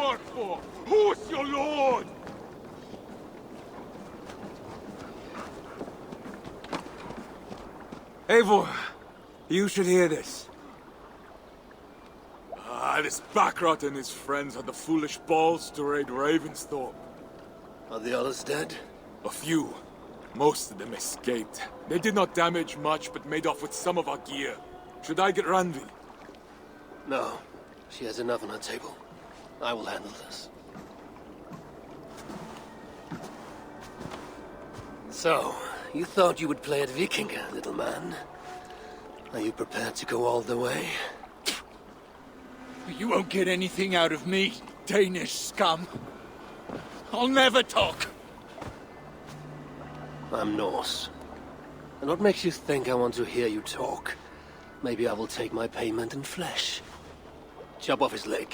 work for? Who's your lord? Eivor, you should hear this. This Backrot and his friends had the foolish balls to raid Ravensthorpe. Are the others dead? A few. Most of them escaped. They did not damage much, but made off with some of our gear. Should I get Randvi? No. She has enough on her table. I will handle this. So, you thought you would play at Vikinga, little man? Are you prepared to go all the way? You won't get anything out of me, Danish scum. I'll never talk. I'm Norse. And what makes you think I want to hear you talk? Maybe I will take my payment in flesh. Chop off his leg.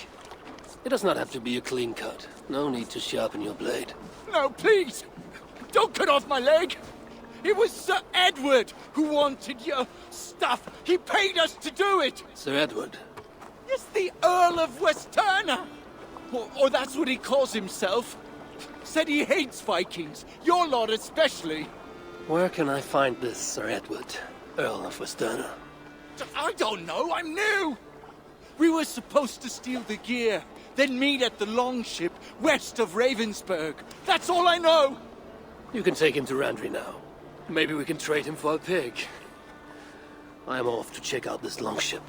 It does not have to be a clean cut. No need to sharpen your blade. No, please! Don't cut off my leg! It was Sir Edward who wanted your stuff. He paid us to do it! Sir Edward? Yes, the Earl of Westerna! Or that's what he calls himself. Said he hates Vikings, your lot especially. Where can I find this Sir Edward, Earl of Westerna? I don't know, I'm new! We were supposed to steal the gear, then meet at the longship west of Ravensburg. That's all I know! You can take him to Randvi now. Maybe we can trade him for a pig. I'm off to check out this longship.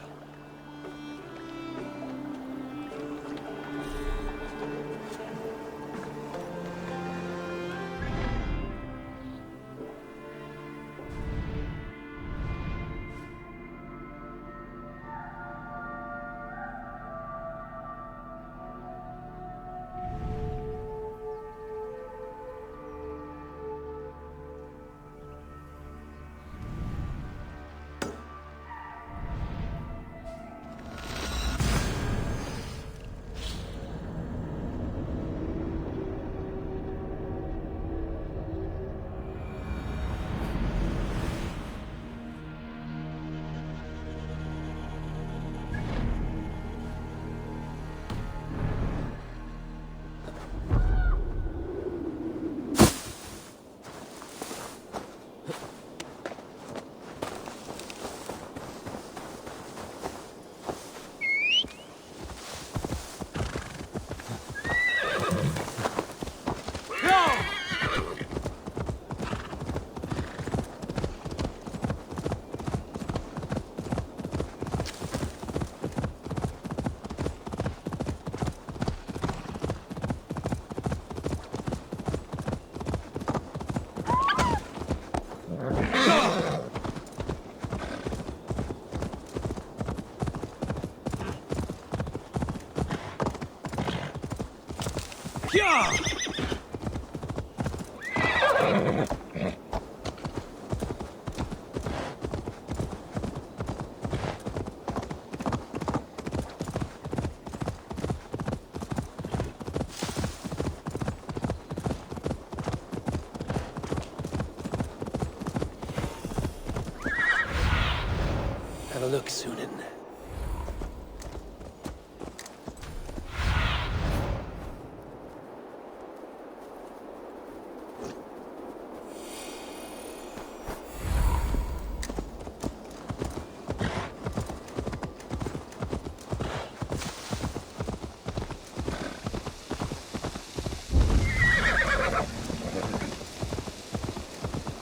Have a look, Sunan.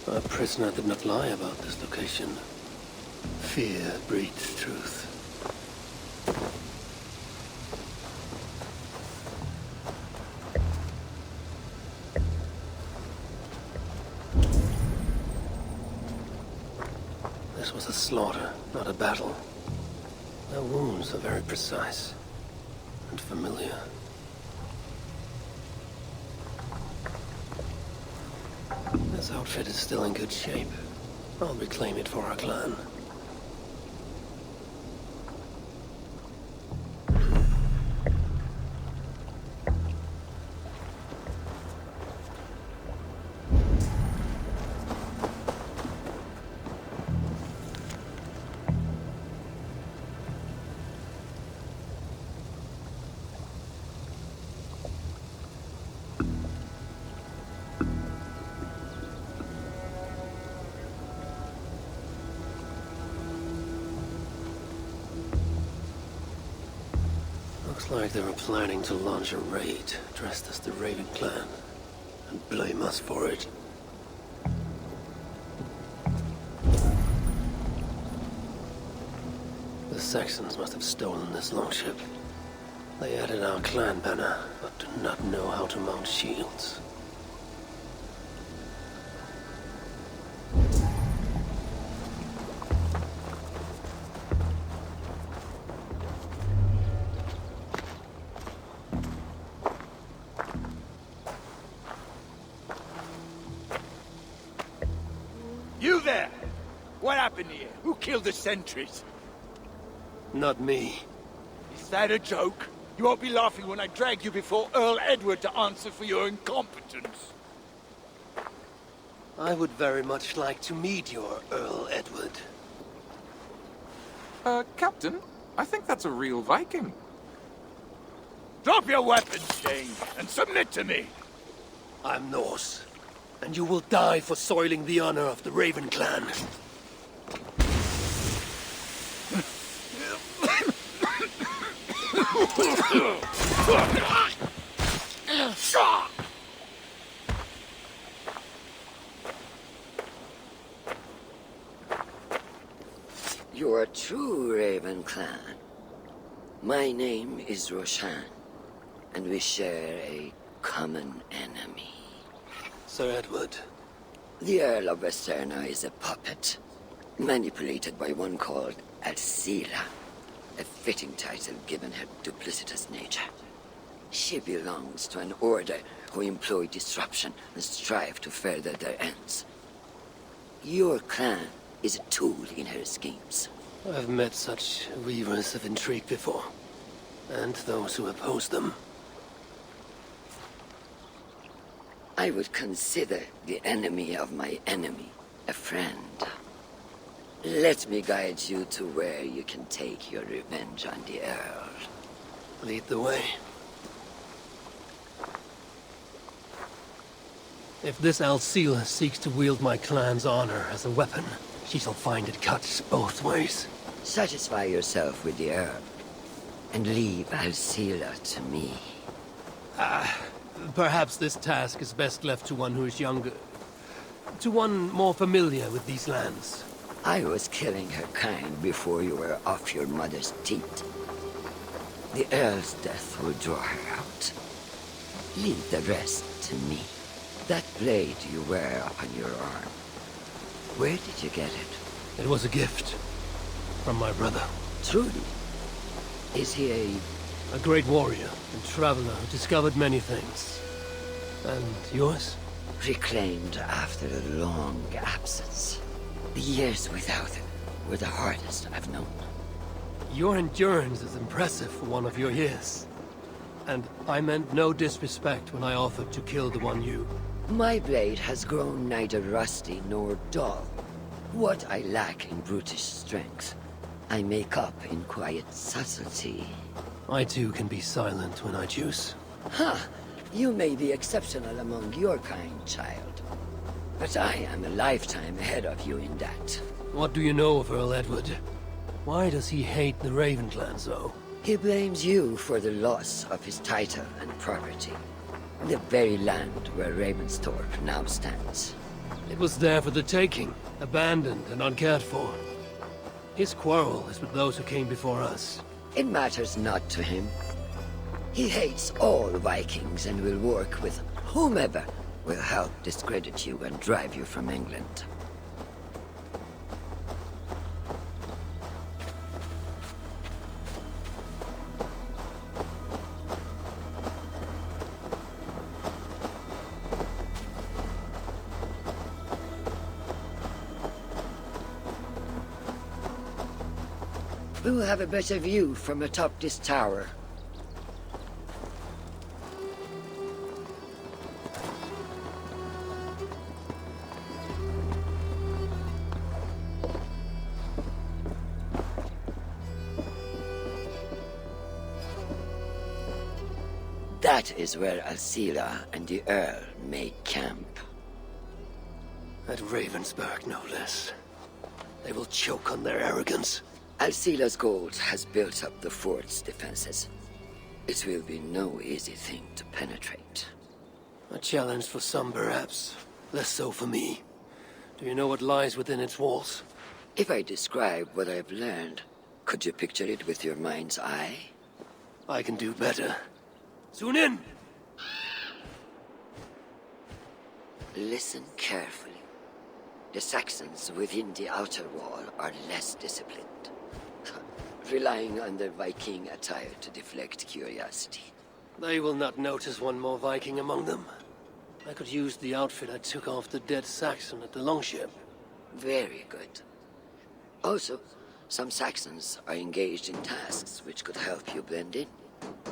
A prisoner did not lie about this location. Fear breeds truth. This was a slaughter, not a battle. Their wounds are very precise and familiar. This outfit is still in good shape. I'll reclaim it for our clan. Looks like they were planning to launch a raid dressed as the Raven clan and blame us for it. The Saxons must have stolen this longship. They added our clan banner, but do not know how to mount shields. You there! What happened here? Who killed the sentries? Not me. Is that a joke? You won't be laughing when I drag you before Earl Edward to answer for your incompetence. I would very much like to meet your Earl Edward. Captain, I think that's a real Viking. Drop your weapons, Dane, and submit to me! I'm Norse, and you will die for soiling the honor of the Raven clan. You're a true Raven clan. My name is Roshan, and we share a common enemy. Sir Edward, The Earl of Westerna is a puppet, manipulated by one called Alcila, a fitting title given her duplicitous nature. She belongs to an order who employ disruption and strive to further their ends. Your clan is a tool in her schemes. I've met such weavers of intrigue before, and those who oppose them. I would consider the enemy of my enemy a friend. Let me guide you to where you can take your revenge on the Earl. Lead the way. If this Alcila seeks to wield my clan's honor as a weapon, she shall find it cuts both ways. Satisfy yourself with the Earl, and leave Alcila to me. Perhaps this task is best left to one who is younger. To one more familiar with these lands. I was killing her kind before you were off your mother's teat. The Earl's death will draw her out. Leave the rest to me. That blade you wear upon your arm, where did you get it? It was a gift from my brother. Truly? Is he A great warrior and traveler who discovered many things. And yours? reclaimed after a long absence? The years without it were the hardest I've known. Your endurance is impressive for one of your years. And I meant no disrespect when I offered to kill the one you... My blade has grown neither rusty nor dull. What I lack in brutish strength, I make up in quiet subtlety. I too can be silent when I choose. Ha! You may be exceptional among your kind, child. But I am a lifetime ahead of you in that. What do you know of Earl Edward? Why does he hate the Raven clan so? He blames you for the loss of his title and property. The very land where Ravensthorpe now stands. It was there for the taking, abandoned and uncared for. His quarrel is with those who came before us. It matters not to him. He hates all Vikings and will work with whomever will help discredit you and drive you from England. We will have a better view from atop this tower. That is where Alcila and the Earl make camp. At Ravensburg, no less. They will choke on their arrogance. Alcila's gold has built up the fort's defenses. It will be no easy thing to penetrate. A challenge for some, perhaps. Less so for me. Do you know what lies within its walls? If I describe what I've learned, could you picture it with your mind's eye? I can do better. Soon in! Listen carefully. The Saxons within the outer wall are less disciplined, relying on their Viking attire to deflect curiosity. They will not notice one more Viking among them. I could use the outfit I took off the dead Saxon at the longship. Very good. Also, some Saxons are engaged in tasks which could help you blend in.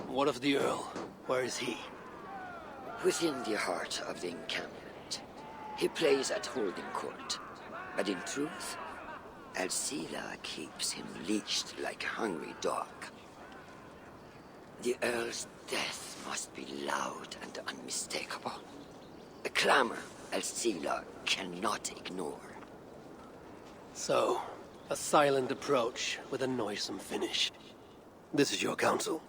What of the Earl? Where is he? Within the heart of the encampment. He plays at holding court, but in truth, Alcila keeps him leashed like a hungry dog. The Earl's death must be loud and unmistakable. A clamor Alcila cannot ignore. So, a silent approach with a noisome finish. This is your counsel.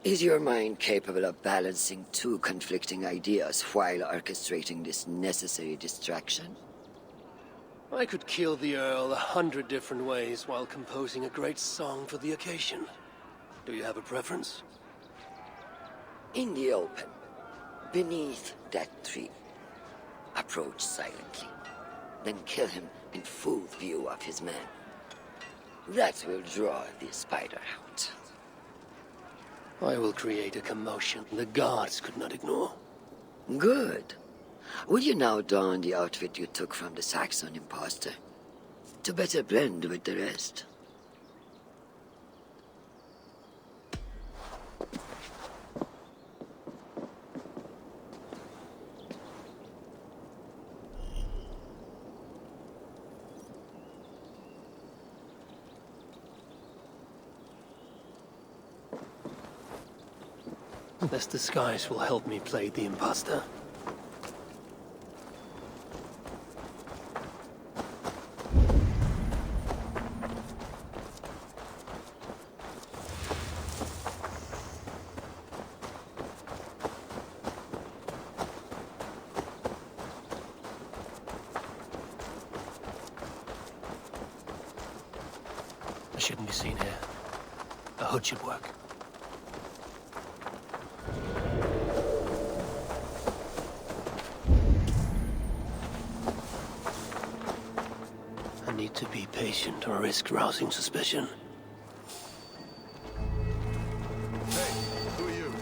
Is your mind capable of balancing two conflicting ideas while orchestrating this necessary distraction? I could kill the Earl 100 different ways while composing a great song for the occasion. Do you have a preference? In the open, beneath that tree. Approach silently, then kill him in full view of his men. That will draw the spider out. I will create a commotion the guards could not ignore. Good. Will you now don the outfit you took from the Saxon imposter? To better blend with the rest. This disguise will help me play the imposter. I shouldn't be seen here. A hood should work. I need to be patient or risk rousing suspicion. Hey, who are you?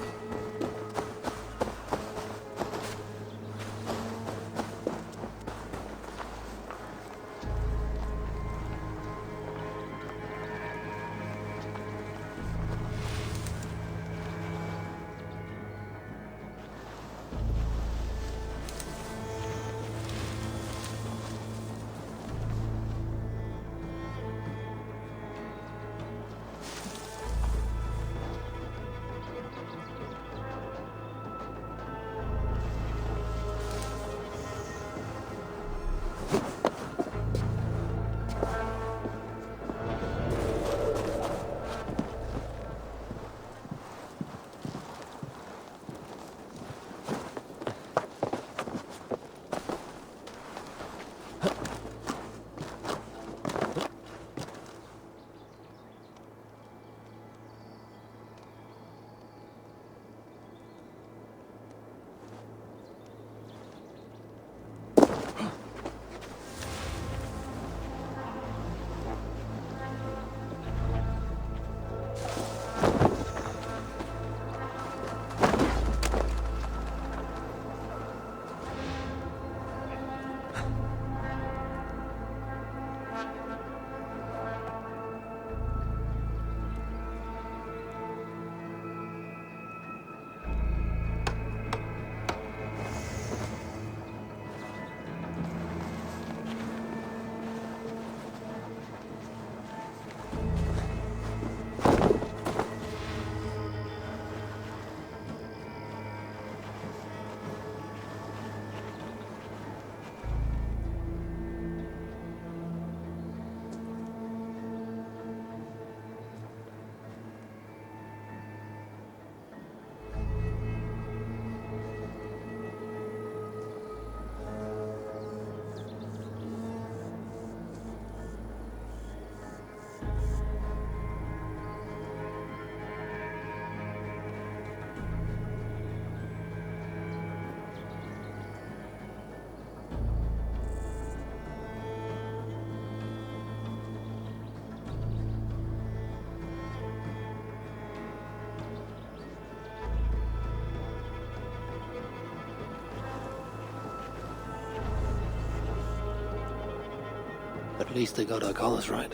At least they got our colors right.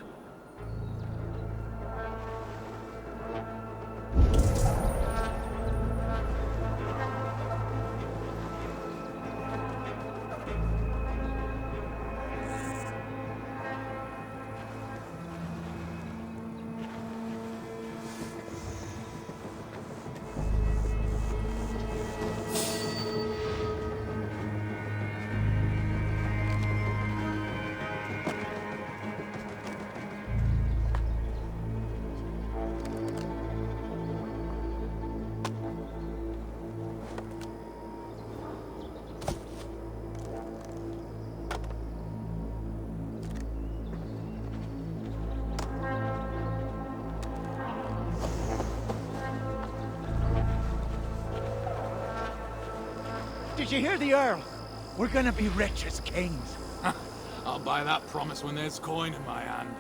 Did you hear the Earl? We're gonna be rich as kings. I'll buy that promise when there's coin in my hand.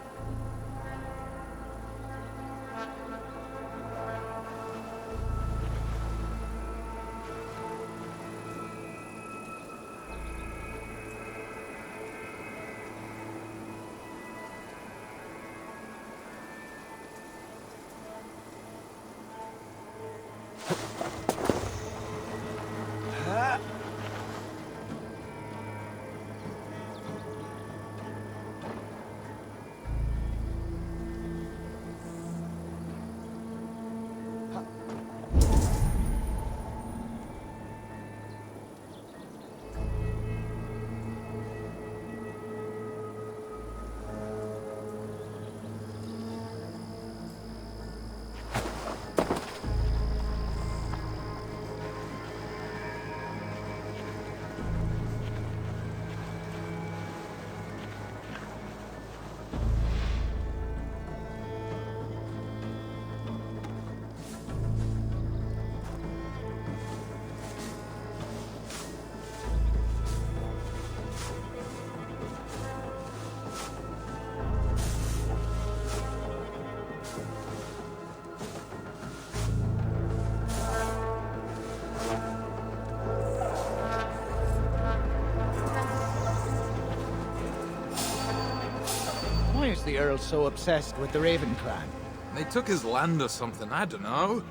Why is the Earl so obsessed with the Raven clan? They took his land or something, I don't know.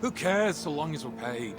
Who cares so long as we're paid?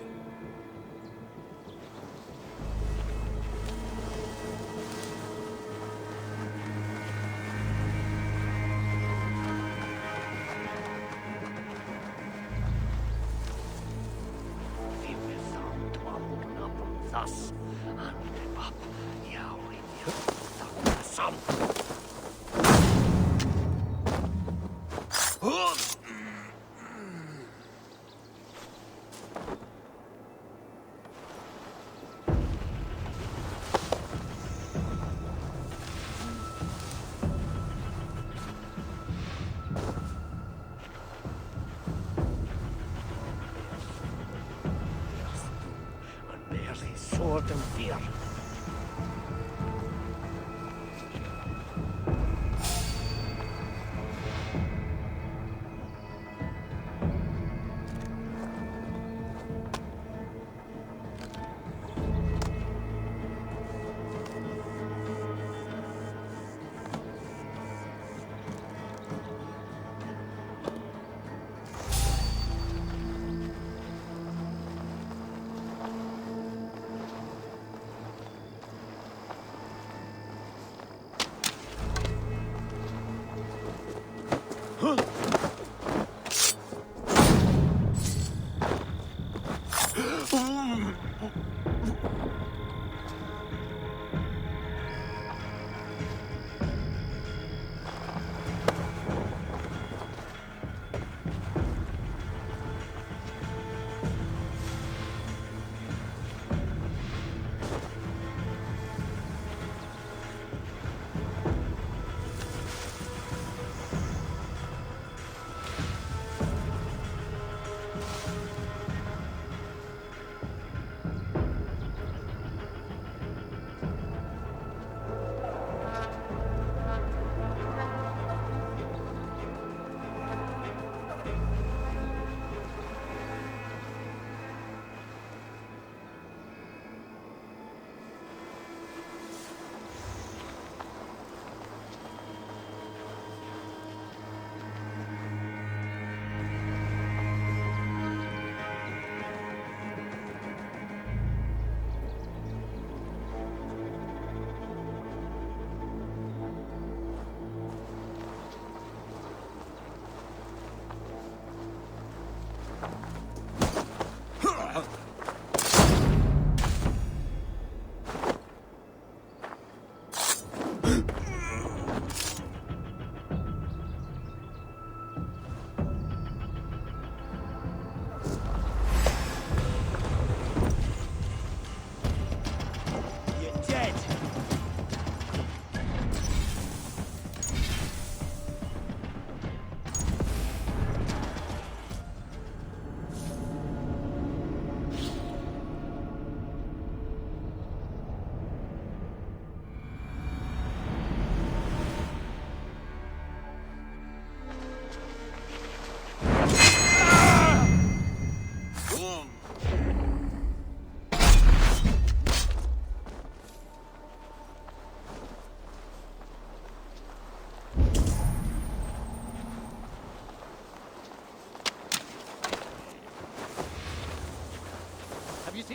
Sword and fear.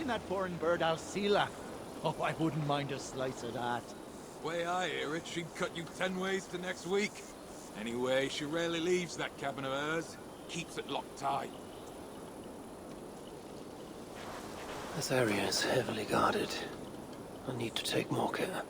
seen that foreign bird Alcila? Oh, I wouldn't mind a slice of that. Way I hear it, she'd cut you 10 ways to next week. Anyway, she rarely leaves that cabin of hers. Keeps it locked tight. This area is heavily guarded. I need to take more care.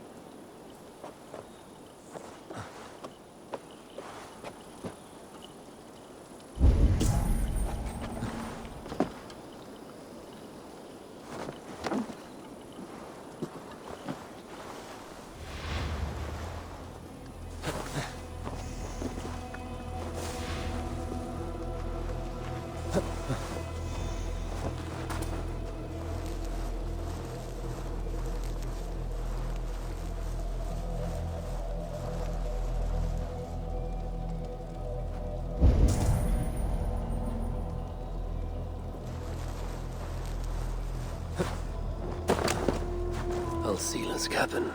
Alcila's cabin.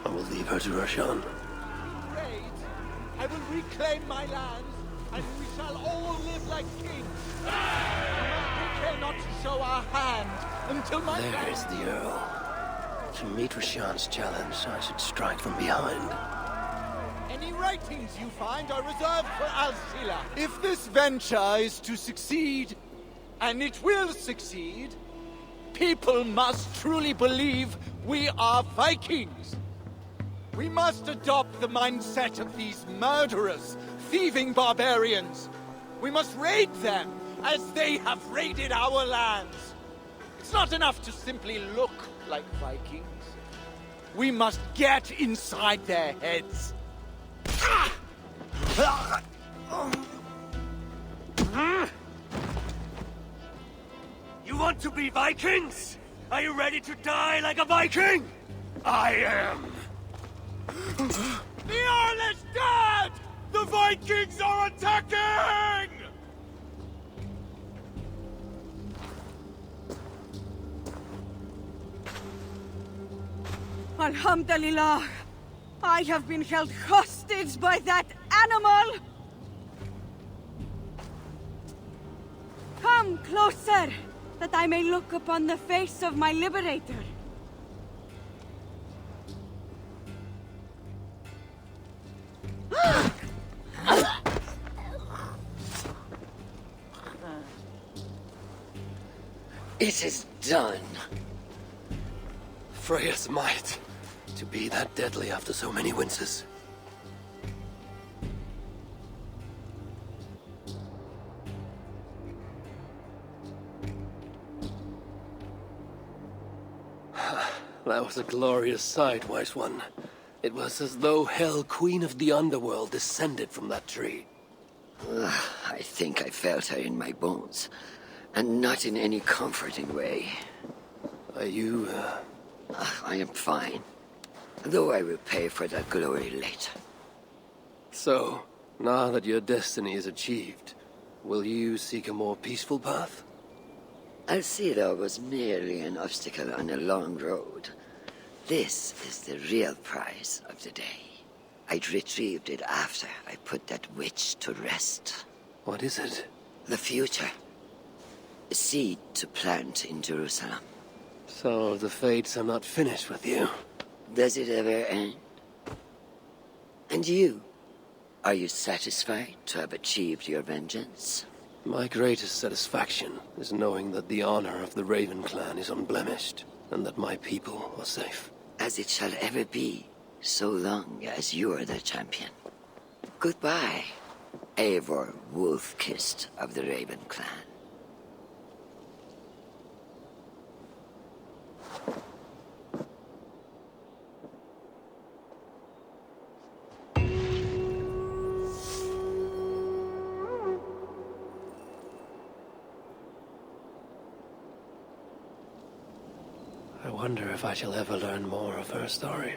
I will leave her to Roshan. Great. I will reclaim my lands, and we shall all live like kings. We must take care not to show our hand until my There is the Earl. To meet Roshan's challenge, I should strike from behind. Any writings you find are reserved for Alcila. If this venture is to succeed, and it will succeed, people must truly believe we are Vikings. We must adopt the mindset of these murderous, thieving barbarians. We must raid them as they have raided our lands. It's not enough to simply look like Vikings. We must get inside their heads. You want to be Vikings? Are you ready to die like a Viking? I am. The Earl is dead! The Vikings are attacking! Alhamdulillah! I have been held hostage by that animal! Come closer, that I may look upon the face of my liberator. It is done. Freya's might. To be that deadly after so many winters. That was a glorious sight, Wise One. It was as though Hell, Queen of the Underworld, descended from that tree. I think I felt her in my bones, and not in any comforting way. Are you, I am fine, though I will pay for that glory later. So, now that your destiny is achieved, will you seek a more peaceful path? Alcila was merely an obstacle on a long road. This is the real prize of the day. I'd retrieved it after I put that witch to rest. What is it? The future. A seed to plant in Jerusalem. So the fates are not finished with you. Does it ever end? And you? Are you satisfied to have achieved your vengeance? My greatest satisfaction is knowing that the honor of the Raven clan is unblemished, and that my people are safe. As it shall ever be, so long as you are the champion. Goodbye, Eivor Wolf-Kissed of the Raven clan. I wonder if I shall ever learn more of her story.